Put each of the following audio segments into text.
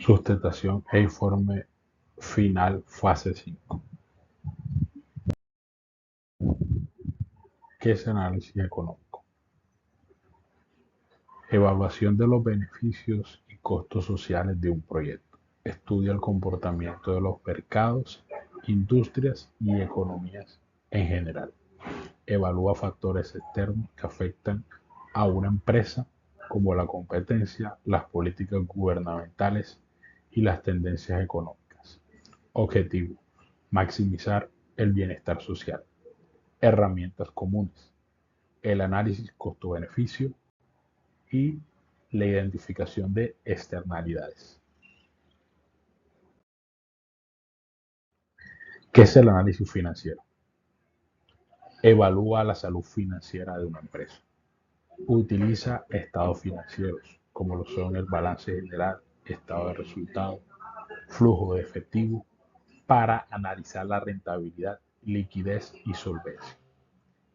Sustentación e informe final fase 5. ¿Qué es análisis económico? Evaluación de los beneficios y costos sociales de un proyecto. Estudia el comportamiento de los mercados, industrias y economías en general. Evalúa factores externos que afectan a una empresa como la competencia, las políticas gubernamentales y las tendencias económicas. Objetivo: maximizar el bienestar social. Herramientas comunes: el análisis costo-beneficio y la identificación de externalidades. ¿Qué es el análisis financiero? Evalúa la salud financiera de una empresa. Utiliza estados financieros, como lo son el balance general, estado de resultados, flujo de efectivo, para analizar la rentabilidad, liquidez y solvencia.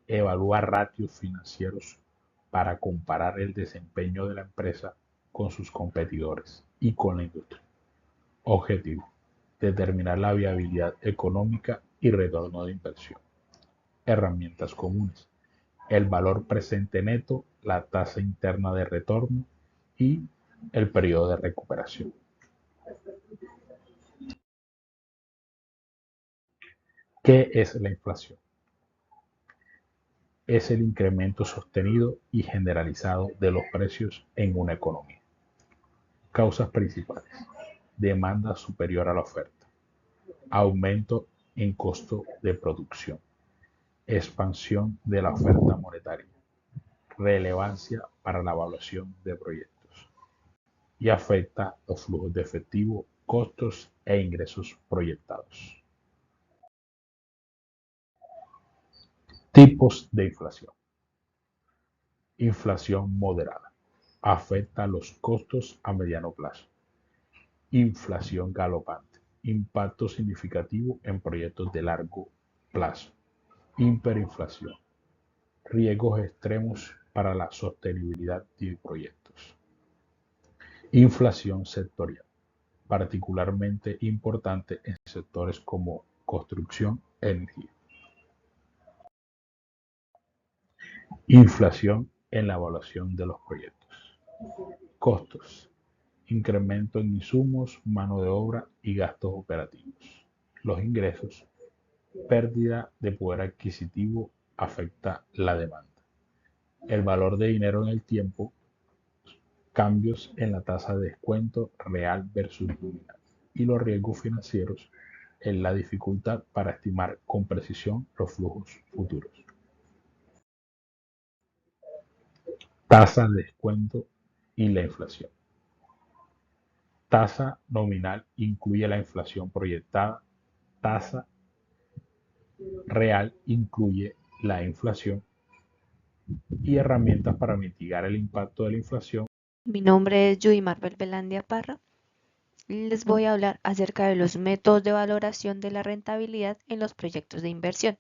Evalúa ratios financieros para comparar el desempeño de la empresa con sus competidores y con la industria. Objetivo: determinar la viabilidad económica y retorno de inversión. Herramientas comunes: el valor presente neto, la tasa interna de retorno y el periodo de recuperación. ¿Qué es la inflación? Es el incremento sostenido y generalizado de los precios en una economía. Causas principales: demanda superior a la oferta, aumento en costo de producción, expansión de la oferta monetaria, relevancia para la evaluación de proyectos, y afecta los flujos de efectivo, costos e ingresos proyectados. Tipos de inflación. Inflación moderada: afecta los costos a mediano plazo. Inflación galopante: impacto significativo en proyectos de largo plazo. Hiperinflación: riesgos extremos para la sostenibilidad de proyectos. Inflación sectorial: particularmente importante en sectores como construcción e energía. Inflación en la evaluación de los proyectos. Costos: incremento en insumos, mano de obra y gastos operativos. Los ingresos: pérdida de poder adquisitivo, afecta la demanda. El valor de dinero en el tiempo: cambios en la tasa de descuento real versus nominal. Y los riesgos financieros: en la dificultad para estimar con precisión los flujos futuros. Tasa de descuento y la inflación. Tasa nominal incluye la inflación proyectada. Tasa real incluye la inflación, y herramientas para mitigar el impacto de la inflación. Mi nombre es Judy Marvel Velandia Parra y les voy a hablar acerca de los métodos de valoración de la rentabilidad en los proyectos de inversión.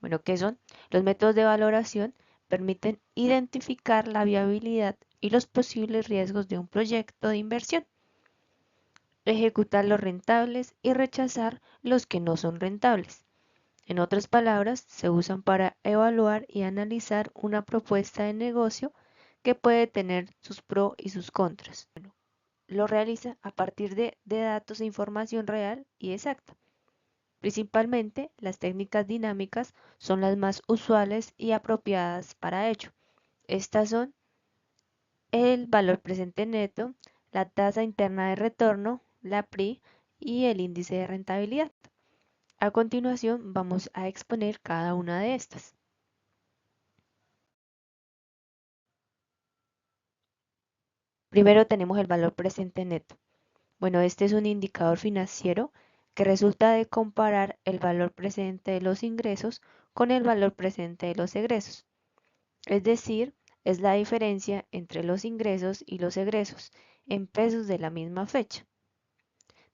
Bueno, ¿qué son? Los métodos de valoración permiten identificar la viabilidad y los posibles riesgos de un proyecto de inversión, ejecutar los rentables y rechazar los que no son rentables. En otras palabras, se usan para evaluar y analizar una propuesta de negocio que puede tener sus pros y sus contras. Bueno, lo realiza a partir de datos e información real y exacta. Principalmente, las técnicas dinámicas son las más usuales y apropiadas para ello. Estas son el valor presente neto, la tasa interna de retorno, la PRI y el índice de rentabilidad. A continuación vamos a exponer cada una de estas. Primero tenemos el valor presente neto. Bueno, este es un indicador financiero que resulta de comparar el valor presente de los ingresos con el valor presente de los egresos. Es decir, es la diferencia entre los ingresos y los egresos en pesos de la misma fecha.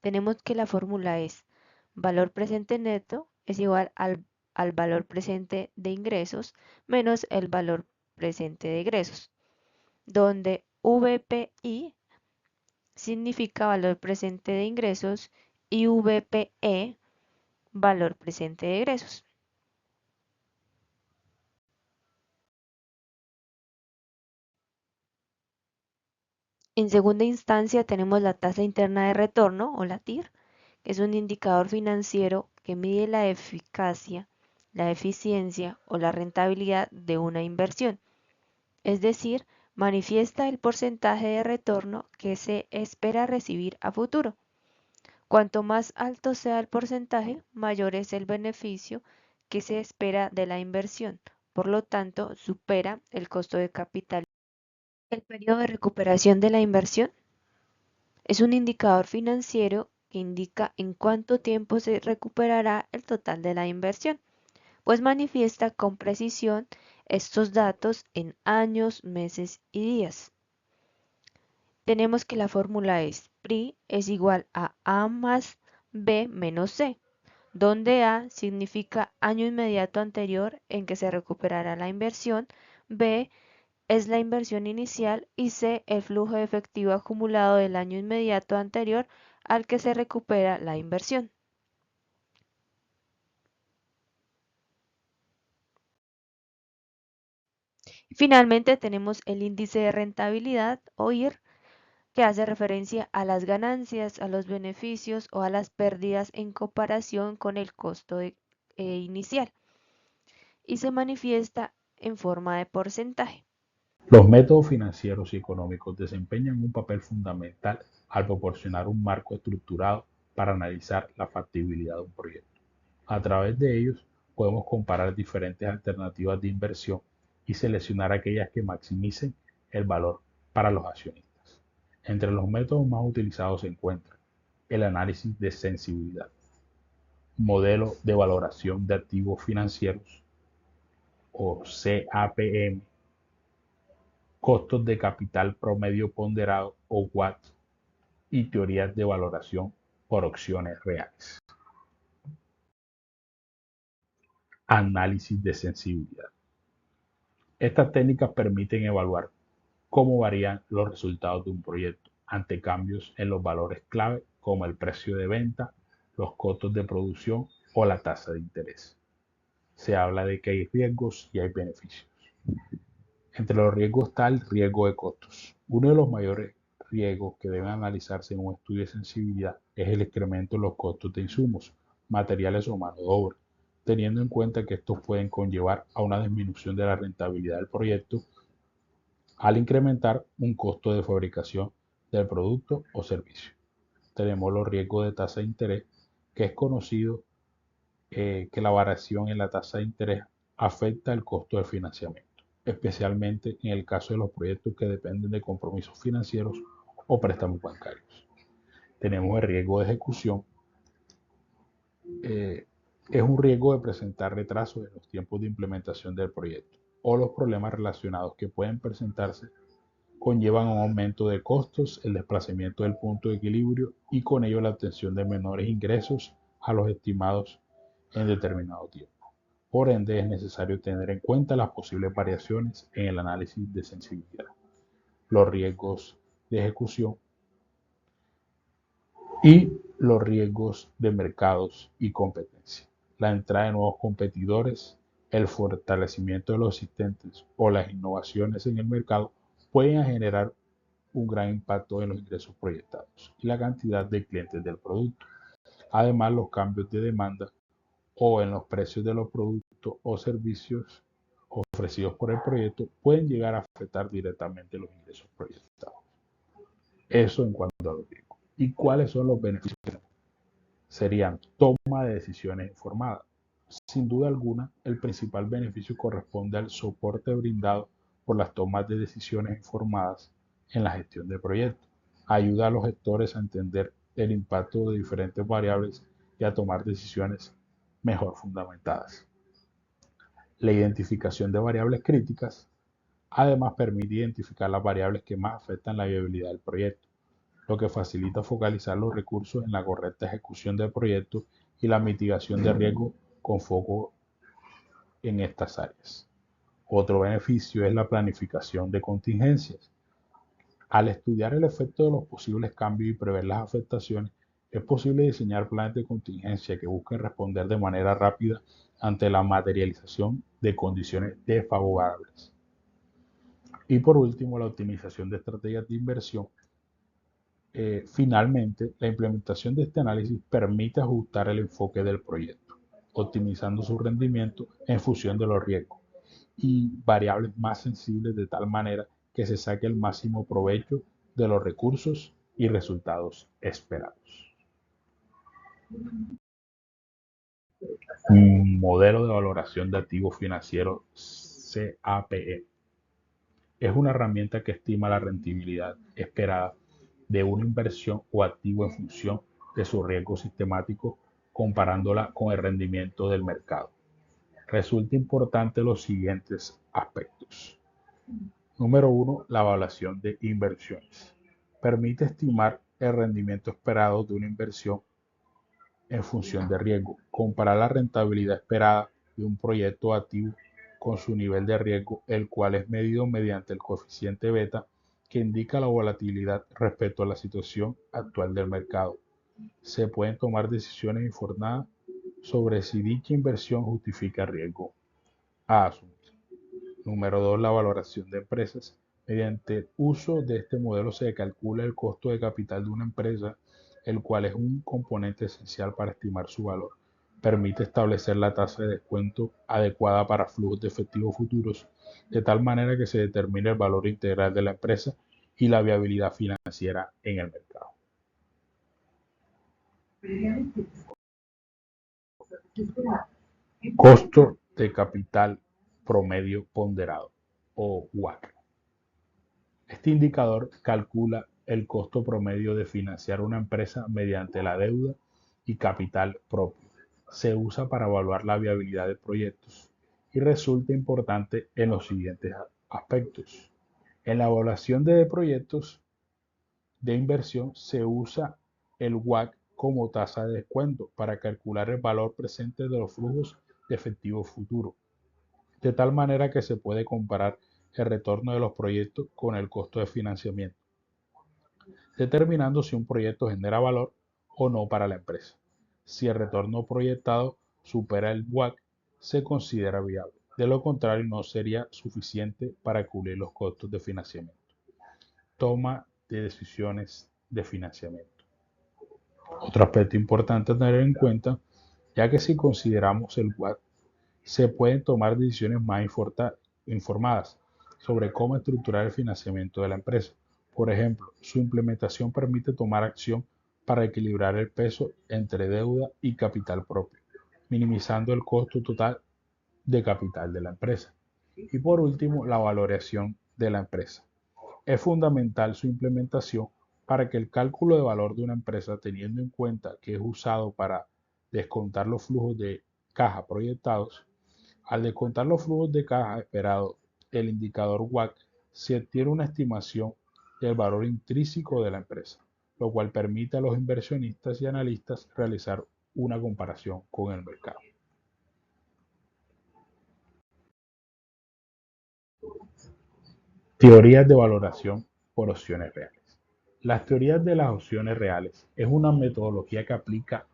Tenemos que la fórmula es valor presente neto es igual al valor presente de ingresos menos el valor presente de egresos, donde VPI significa valor presente de ingresos, y VPE, valor presente de egresos. En segunda instancia tenemos la tasa interna de retorno o la TIR, que es un indicador financiero que mide la eficacia, la eficiencia o la rentabilidad de una inversión, es decir, manifiesta el porcentaje de retorno que se espera recibir a futuro. Cuanto más alto sea el porcentaje, mayor es el beneficio que se espera de la inversión, por lo tanto, supera el costo de capital. El periodo de recuperación de la inversión es un indicador financiero que indica en cuánto tiempo se recuperará el total de la inversión, pues manifiesta con precisión estos datos en años, meses y días. Tenemos que la fórmula es PRI es igual a A más B menos C, donde A significa año inmediato anterior en que se recuperará la inversión, B es la inversión inicial y C el flujo de efectivo acumulado del año inmediato anterior al que se recupera la inversión. Finalmente tenemos el índice de rentabilidad o IR, que hace referencia a las ganancias, a los beneficios o a las pérdidas en comparación con el costo inicial, y se manifiesta en forma de porcentaje. Los métodos financieros y económicos desempeñan un papel fundamental al proporcionar un marco estructurado para analizar la factibilidad de un proyecto. A través de ellos podemos comparar diferentes alternativas de inversión y seleccionar aquellas que maximicen el valor para los accionistas. Entre los métodos más utilizados se encuentra el análisis de sensibilidad, modelo de valoración de activos financieros o CAPM, costos de capital promedio ponderado o WACC y teorías de valoración por opciones reales. Análisis de sensibilidad. Estas técnicas permiten evaluar cómo varían los resultados de un proyecto ante cambios en los valores clave como el precio de venta, los costos de producción o la tasa de interés. Se habla de que hay riesgos y hay beneficios. Entre los riesgos está el riesgo de costos. Uno de los mayores riesgos que deben analizarse en un estudio de sensibilidad es el incremento en los costos de insumos, materiales o mano de obra, teniendo en cuenta que estos pueden conllevar a una disminución de la rentabilidad del proyecto al incrementar un costo de fabricación del producto o servicio. Tenemos los riesgos de tasa de interés, que es conocido que la variación en la tasa de interés afecta el costo del financiamiento, especialmente en el caso de los proyectos que dependen de compromisos financieros o préstamos bancarios. Tenemos el riesgo de ejecución, eh, es un riesgo de presentar retrasos en los tiempos de implementación del proyecto o los problemas relacionados que pueden presentarse conllevan un aumento de costos, el desplazamiento del punto de equilibrio y con ello la obtención de menores ingresos a los estimados en determinado tiempo. Por ende, es necesario tener en cuenta las posibles variaciones en el análisis de sensibilidad, los riesgos de ejecución y los riesgos de mercados y competencia. La entrada de nuevos competidores, el fortalecimiento de los existentes o las innovaciones en el mercado pueden generar un gran impacto en los ingresos proyectados y la cantidad de clientes del producto. Además, los cambios de demanda o en los precios de los productos o servicios ofrecidos por el proyecto pueden llegar a afectar directamente los ingresos proyectados. Eso en cuanto a los riesgos. ¿Y cuáles son los beneficios? Serían toma de decisiones informadas. Sin duda alguna, el principal beneficio corresponde al soporte brindado por las tomas de decisiones informadas en la gestión de proyectos. Ayuda a los gestores a entender el impacto de diferentes variables y a tomar decisiones mejor fundamentadas. La identificación de variables críticas además permite identificar las variables que más afectan la viabilidad del proyecto, lo que facilita focalizar los recursos en la correcta ejecución del proyecto y la mitigación de riesgo con foco en estas áreas. Otro beneficio es la planificación de contingencias. Al estudiar el efecto de los posibles cambios y prever las afectaciones, es posible diseñar planes de contingencia que busquen responder de manera rápida ante la materialización de condiciones desfavorables. Y por último, la optimización de estrategias de inversión. Finalmente, la implementación de este análisis permite ajustar el enfoque del proyecto, optimizando su rendimiento en función de los riesgos y variables más sensibles de tal manera que se saque el máximo provecho de los recursos y resultados esperados. Un modelo de valoración de activos financieros CAPE es una herramienta que estima la rentabilidad esperada de una inversión o activo en función de su riesgo sistemático comparándola con el rendimiento del mercado. Resulta importante los siguientes aspectos. Número 1. La evaluación de inversiones. Permite estimar el rendimiento esperado de una inversión en función de riesgo. Comparar la rentabilidad esperada de un proyecto activo con su nivel de riesgo, el cual es medido mediante el coeficiente beta que indica la volatilidad respecto a la situación actual del mercado. Se pueden tomar decisiones informadas sobre si dicha inversión justifica riesgo a asumir. Número 2. La valoración de empresas. Mediante el uso de este modelo se calcula el costo de capital de una empresa, el cual es un componente esencial para estimar su valor. Permite establecer la tasa de descuento adecuada para flujos de efectivo futuros, de tal manera que se determine el valor integral de la empresa y la viabilidad financiera en el mercado. Costo de capital promedio ponderado o WACC. Este indicador calcula el costo promedio de financiar una empresa mediante la deuda y capital propio. Se usa para evaluar la viabilidad de proyectos y resulta importante en los siguientes aspectos. En la evaluación de proyectos de inversión se usa el WACC como tasa de descuento para calcular el valor presente de los flujos de efectivo futuro, de tal manera que se puede comparar el retorno de los proyectos con el costo de financiamiento, determinando si un proyecto genera valor o no para la empresa. Si el retorno proyectado supera el WACC, se considera viable. De lo contrario, no sería suficiente para cubrir los costos de financiamiento. Toma de decisiones de financiamiento. Otro aspecto importante a tener en cuenta, ya que si consideramos el WACC, se pueden tomar decisiones más informadas sobre cómo estructurar el financiamiento de la empresa. Por ejemplo, su implementación permite tomar acción para equilibrar el peso entre deuda y capital propio, minimizando el costo total de capital de la empresa. Y por último, la valoración de la empresa. Es fundamental su implementación para que el cálculo de valor de una empresa, teniendo en cuenta que es usado para descontar los flujos de caja proyectados, al descontar los flujos de caja esperados, el indicador WACC, se obtiene una estimación del valor intrínseco de la empresa, lo cual permite a los inversionistas y analistas realizar una comparación con el mercado. Teorías de valoración por opciones reales. Las teorías de las opciones reales es una metodología que aplica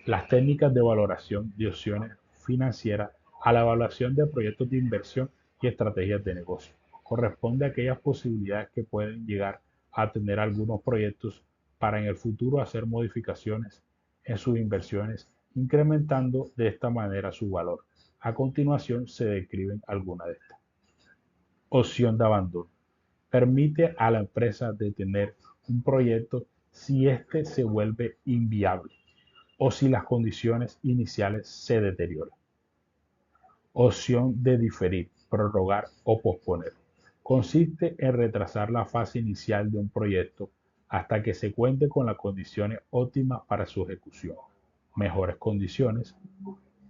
las técnicas de valoración de opciones financieras a la evaluación de proyectos de inversión y estrategias de negocio. Corresponde a aquellas posibilidades que pueden llegar a tener algunos proyectos para en el futuro hacer modificaciones en sus inversiones, incrementando de esta manera su valor. A continuación se describen algunas de estas. Opción de abandono. Permite a la empresa detener un proyecto si éste se vuelve inviable o si las condiciones iniciales se deterioran. Opción de diferir, prorrogar o posponer. Consiste en retrasar la fase inicial de un proyecto hasta que se cuente con las condiciones óptimas para su ejecución, mejores condiciones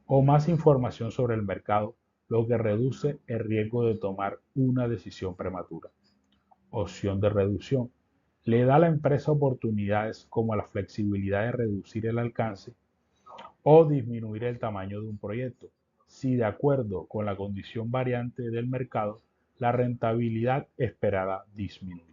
o más información sobre el mercado, lo que reduce el riesgo de tomar una decisión prematura. Opción de reducción. Le da a la empresa oportunidades como la flexibilidad de reducir el alcance o disminuir el tamaño de un proyecto, si de acuerdo con la condición variante del mercado, la rentabilidad esperada disminuye.